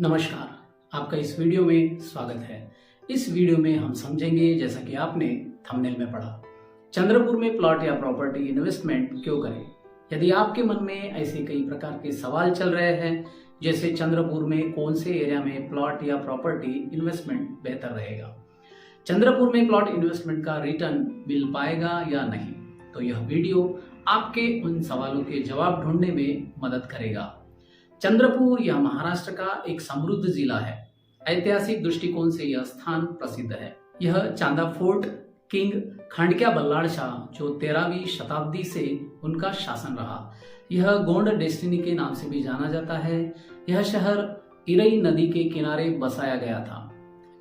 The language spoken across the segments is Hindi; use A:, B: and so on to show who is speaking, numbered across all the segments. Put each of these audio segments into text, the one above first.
A: नमस्कार, आपका इस वीडियो में स्वागत है। इस वीडियो में हम समझेंगे, जैसा कि आपने थंबनेल में पढ़ा, चंद्रपुर में प्लॉट या प्रॉपर्टी इन्वेस्टमेंट क्यों करें। यदि आपके मन में ऐसे कई प्रकार के सवाल चल रहे हैं, जैसे चंद्रपुर में कौन से एरिया में प्लॉट या प्रॉपर्टी इन्वेस्टमेंट बेहतर रहेगा, चंद्रपुर में प्लॉट इन्वेस्टमेंट का रिटर्न मिल पाएगा या नहीं, तो यह वीडियो आपके उन सवालों के जवाब ढूंढने में मदद करेगा। चंद्रपुर यह महाराष्ट्र का एक समृद्ध जिला है। ऐतिहासिक दृष्टिकोण से यह स्थान प्रसिद्ध है। यह चांदा फोर्ट किंग खांडक्या बल्लाळ शाह, जो 13वीं शताब्दी से उनका शासन रहा, यह गोंड डेस्टिनी के नाम से भी जाना जाता है। यह शहर इरई नदी के किनारे बसाया गया था।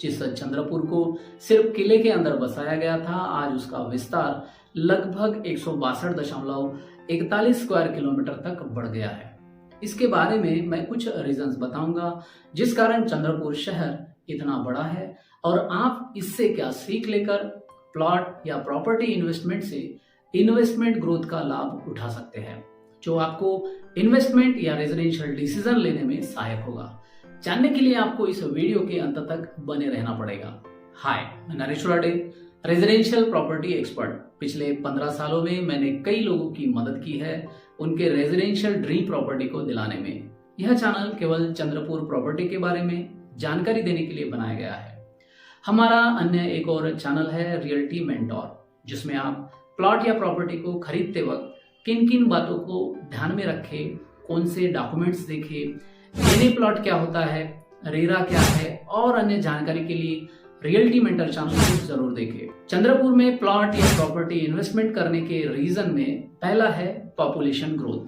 A: जिस चंद्रपुर को सिर्फ किले के अंदर बसाया गया था, आज उसका विस्तार लगभग 162.41 स्क्वायर किलोमीटर तक बढ़ गया है। इसके बारे में मैं कुछ रीजंस बताऊंगा जिस कारण चंद्रपुर शहर इतना बड़ा है, और आप इससे क्या सीख लेकर प्लॉट या प्रॉपर्टी इन्वेस्टमेंट से इन्वेस्टमेंट ग्रोथ का लाभ उठा सकते हैं, जो आपको इन्वेस्टमेंट या रेजिडेंशियल डिसीजन लेने में सहायक होगा। जानने के लिए आपको इस वीडियो के अंत तक बने रहना पड़ेगा। हाय, मैं Naresh Urade, residential property expert. पिछले 15 सालों में मैंने कई लोगों की मदद की है उनके रेजिडेंशियल ड्रीम प्रॉपर्टी को दिलाने में। यह चैनल केवल चंद्रपुर प्रॉपर्टी के बारे में जानकारी देने के लिए बनाया गया है। हमारा अन्य एक और चैनल है रियल्टी मेंटोर, जिसमें आप प्लॉट या प्रॉपर्टी को खरीदते वक्त किन किन बातों को ध्यान में रखें, कौन से डॉक्यूमेंट्स देखें, एनी प्लॉट क्या होता है, रेरा क्या है, और अन्य जानकारी के लिए रियल्टी मेंटर चैनल को जरूर देखें। चंद्रपुर में प्लॉट या प्रॉपर्टी इन्वेस्टमेंट करने के रीजन में पहला है पॉपुलेशन ग्रोथ।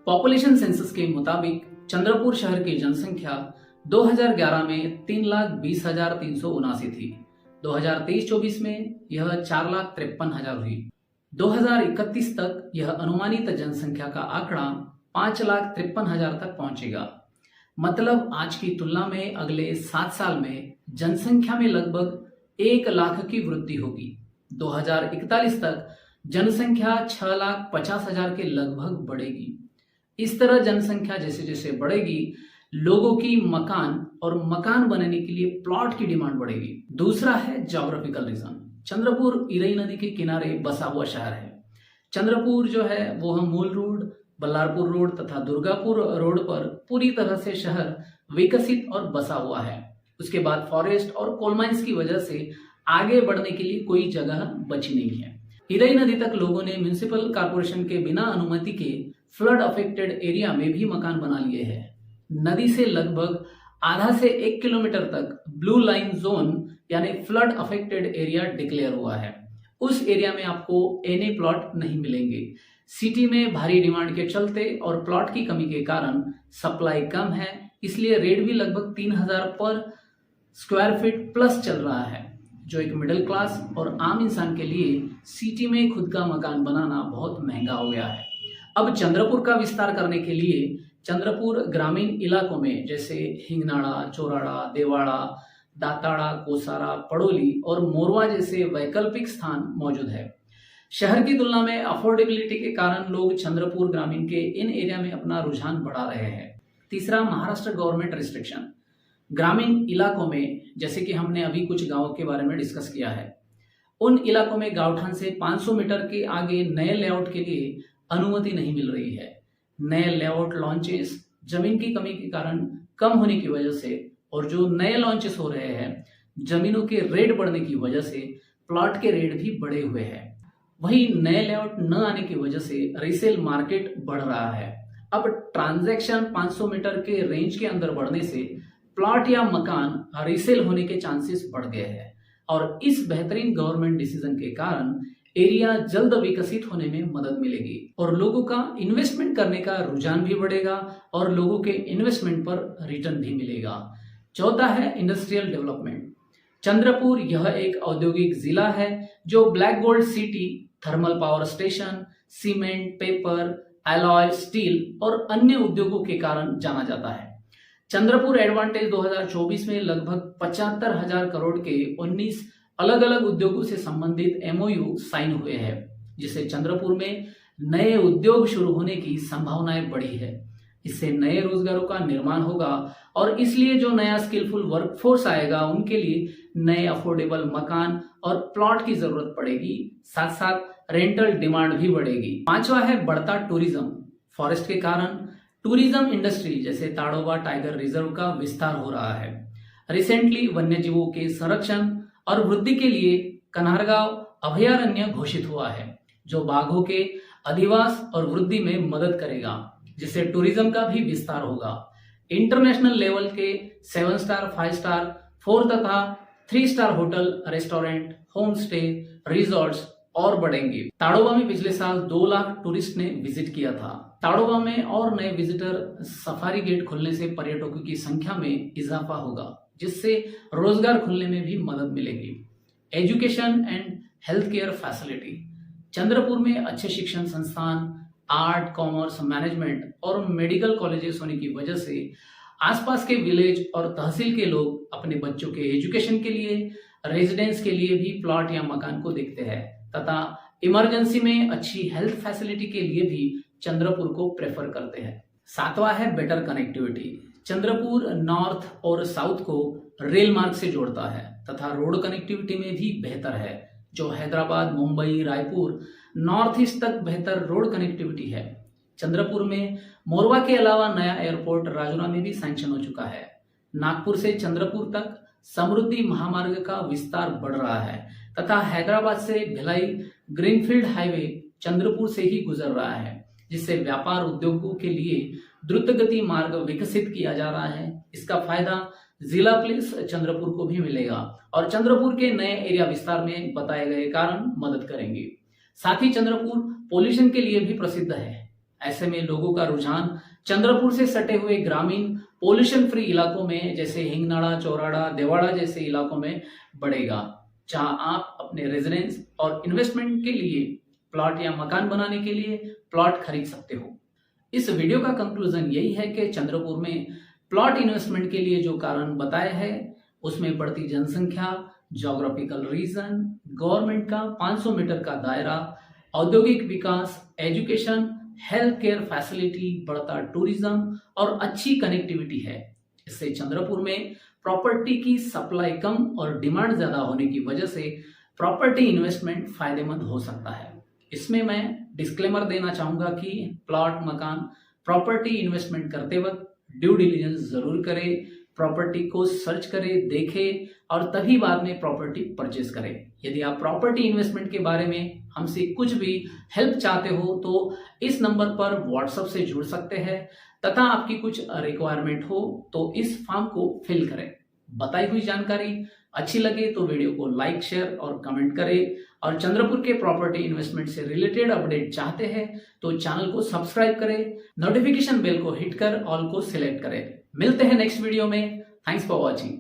A: पॉपुलेशन सेंसस के मुताबिक चंद्रपुर शहर की जनसंख्या 2011 में 3,20,379 थी। 2023-24 में यह 4,53,000 हुई। 2031 तक यह अनुमानित जनसंख्या का आंकड़ा 5,53,000 तक पहुंचेगा। मतलब आज की तुलना में अगले 7 साल में जनसंख्या में लगभग 1 लाख की वृद्धि होगी। 2041 तक जनसंख्या 6,50,000 के लगभग बढ़ेगी। इस तरह जनसंख्या जैसे जैसे बढ़ेगी, लोगों की मकान और मकान बनाने के लिए प्लॉट की डिमांड बढ़ेगी। दूसरा है ज्योग्राफिकल रीजन। चंद्रपुर इरई नदी के किनारे बसा हुआ शहर है। चंद्रपुर जो है वो हम मूल रोड, बल्लारपुर रोड तथा दुर्गापुर रोड पर पूरी तरह से शहर विकसित और बसा हुआ है। उसके बाद फॉरेस्ट और कोल माइंस की वजह से आगे बढ़ने के लिए कोई जगह बची नहीं है। इरई नदी तक लोगों ने म्युनिसिपल कॉर्पोरेशन के बिना अनुमति के फ्लड अफेक्टेड एरिया में भी मकान बना लिए हैं। नदी से लगभग आधा से 1 किलोमीटर तक ब्लू लाइन जोन यानी फ्लड अफेक्टेड एरिया डिक्लेयर हुआ है। उस एरिया में आपको एनी प्लॉट नहीं मिलेंगे। सिटी में भारी डिमांड के चलते और प्लॉट की कमी के कारण सप्लाई कम है, इसलिए रेट भी लगभग 3,000 पर स्क्वायर फीट प्लस चल रहा है, जो एक मिडिल क्लास और आम इंसान के लिए सिटी में खुद का मकान बनाना बहुत महंगा हो गया है। अब चंद्रपुर का विस्तार करने के लिए चंद्रपुर ग्रामीण इलाकों में जैसे हिंगनाड़ा, चोराड़ा, देवाड़ा, दाताड़ा, कोसारा, पड़ोली और मोरवा जैसे वैकल्पिक स्थान मौजूद है। शहर की तुलना में अफोर्डेबिलिटी के कारण लोग चंद्रपुर ग्रामीण के इन एरिया में अपना रुझान बढ़ा रहे हैं। तीसरा, महाराष्ट्र गवर्नमेंट रिस्ट्रिक्शन। ग्रामीण इलाकों में, जैसे कि हमने अभी कुछ गांवों के बारे में डिस्कस किया है, उन इलाकों में गांवठान से 500 मीटर के आगे नए लेआउट के लिए अनुमति नहीं मिल रही है। नए लेआउट लॉन्चेस जमीन की कमी के कारण कम होने की वजह से, और जो नए लॉन्चेस हो रहे हैं जमीनों के रेट बढ़ने की वजह से प्लॉट के रेट भी बढ़े हुए हैं। वही नए लेआउट न आने की वजह से रीसेल मार्केट बढ़ रहा है। अब ट्रांजैक्शन 500 मीटर के रेंज के अंदर बढ़ने से प्लॉट या मकान रीसेल होने के चांसेस बढ़ गए हैं, और इस बेहतरीन गवर्नमेंट डिसीजन के कारण एरिया जल्द विकसित होने में मदद मिलेगी और लोगों का इन्वेस्टमेंट करने का रुझान भी बढ़ेगा और लोगों के इन्वेस्टमेंट पर रिटर्न भी मिलेगा। चौथा है इंडस्ट्रियल डेवलपमेंट। चंद्रपुर यह एक औद्योगिक जिला है जो black gold city, thermal power station, cement, paper, alloy, steel और अन्य उद्योगों के कारण जाना जाता है। चंद्रपुर एडवांटेज 2024 में लगभग 75,000 करोड़ के 19 अलग अलग उद्योगों से संबंधित एमओयू साइन हुए हैं, जिससे चंद्रपुर में नए उद्योग शुरू होने की संभावनाएं बढ़ी है। इससे नए रोजगारों का निर्माण होगा और इसलिए जो नया स्किलफुल वर्कफोर्स आएगा उनके लिए नए अफोर्डेबल मकान और प्लॉट की जरूरत पड़ेगी, साथ साथ रेंटल डिमांड भी बढ़ेगी। पांचवा है बढ़ता टूरिज्म। फॉरेस्ट के कारण टूरिज्म इंडस्ट्री जैसे ताड़ोबा टाइगर रिजर्व का विस्तार हो रहा है। रिसेंटली वन्यजीवों के संरक्षण और वृद्धि के लिए कन्हारगांव अभयारण्य घोषित हुआ है, जो बाघों के अधिवास और वृद्धि में मदद करेगा, जिससे टूरिज्म का भी विस्तार होगा। इंटरनेशनल लेवल के 7 स्टार, 5 स्टार, 4 तथा 3 star hotel, restaurant, home stay, resorts और बढ़ेंगे। ताड़ोबा में पिछले साल 2 लाख टूरिस्ट ने विजिट किया था। ताड़ोबा में और नए विजिटर सफारी गेट खुलने से पर्यटकों की संख्या में इजाफा होगा, जिससे रोजगार खुलने में भी मदद मिलेगी। Education and health care facility. Chandrapur में अच्छे शिक्षण संस्थान, आर्ट, कॉमर्स, मैनेजमेंट और मेडिकल कॉलेजेस होने की वजह से आसपास के विलेज और तहसील के लोग अपने बच्चों के एजुकेशन के लिए, रेजिडेंस के लिए भी प्लॉट या मकान को देखते हैं तथा इमरजेंसी में अच्छी हेल्थ फैसिलिटी के लिए भी चंद्रपुर को प्रेफर करते हैं। सातवां है बेटर कनेक्टिविटी। चंद्रपुर नॉर्थ और साउथ को रेल मार्ग से जोड़ता है तथा रोड कनेक्टिविटी में भी बेहतर है, जो हैदराबाद, मुंबई, रायपुर, नॉर्थ ईस्ट तक बेहतर रोड कनेक्टिविटी है। चंद्रपुर में मोरवा के अलावा नया एयरपोर्ट राजौरा में भी सैंक्शन हो चुका है। नागपुर से चंद्रपुर तक समृद्धि महामार्ग का विस्तार बढ़ रहा है तथा हैदराबाद से भिलाई ग्रीनफील्ड हाईवे चंद्रपुर से ही गुजर रहा है, जिससे व्यापार उद्योगों के लिए द्रुत गति मार्ग विकसित किया जा रहा है। इसका फायदा जिला पुलिस चंद्रपुर को भी मिलेगा और चंद्रपुर के नए एरिया विस्तार में बताए गए कारण मदद करेंगे। साथ ही चंद्रपुर पोल्यूशन के लिए भी प्रसिद्ध है। ऐसे में लोगों का रुझान चंद्रपुर से सटे हुए ग्रामीण पोल्यूशन फ्री इलाकों में जैसे हिंगनाड़ा, चौराड़ा, देवाड़ा जैसे इलाकों में बढ़ेगा, जहां आप अपने रेजिडेंस और इन्वेस्टमेंट के लिए प्लॉट या मकान बनाने के लिए प्लॉट खरीद सकते हो। इस वीडियो का कंक्लूजन यही है कि चंद्रपुर में प्लॉट इन्वेस्टमेंट के लिए जो कारण बताए हैं उसमें बढ़ती जनसंख्या, ज्योग्राफिकल रीजन, गवर्नमेंट का 500 मीटर का दायरा, औद्योगिक विकास, एजुकेशन, हेल्थ केयर फैसिलिटी, बढ़ता टूरिज्म और अच्छी कनेक्टिविटी है। इससे चंद्रपुर में प्रॉपर्टी की सप्लाई कम और डिमांड ज्यादा होने की वजह से प्रॉपर्टी इन्वेस्टमेंट फायदेमंद हो सकता है। इसमें मैं डिस्क्लेमर देना चाहूंगा कि प्लॉट, मकान, प्रॉपर्टी इन्वेस्टमेंट करते वक्त ड्यू डिलिजेंस जरूर करें, प्रॉपर्टी को सर्च करें, देखें और तभी बाद में प्रॉपर्टी परचेज करें। यदि आप प्रॉपर्टी इन्वेस्टमेंट के बारे में हमसे कुछ भी हेल्प चाहते हो तो इस नंबर पर व्हाट्सएप से जुड़ सकते हैं तथा आपकी कुछ रिक्वायरमेंट हो तो इस फॉर्म को फिल करें। बताई हुई जानकारी अच्छी लगे तो वीडियो को लाइक, शेयर और कमेंट करें और चंद्रपुर के प्रॉपर्टी इन्वेस्टमेंट से रिलेटेड अपडेट चाहते हैं तो चैनल को सब्सक्राइब करें, नोटिफिकेशन बेल को हिट कर ऑल को सिलेक्ट करें। मिलते हैं नेक्स्ट वीडियो में। Thanks for watching.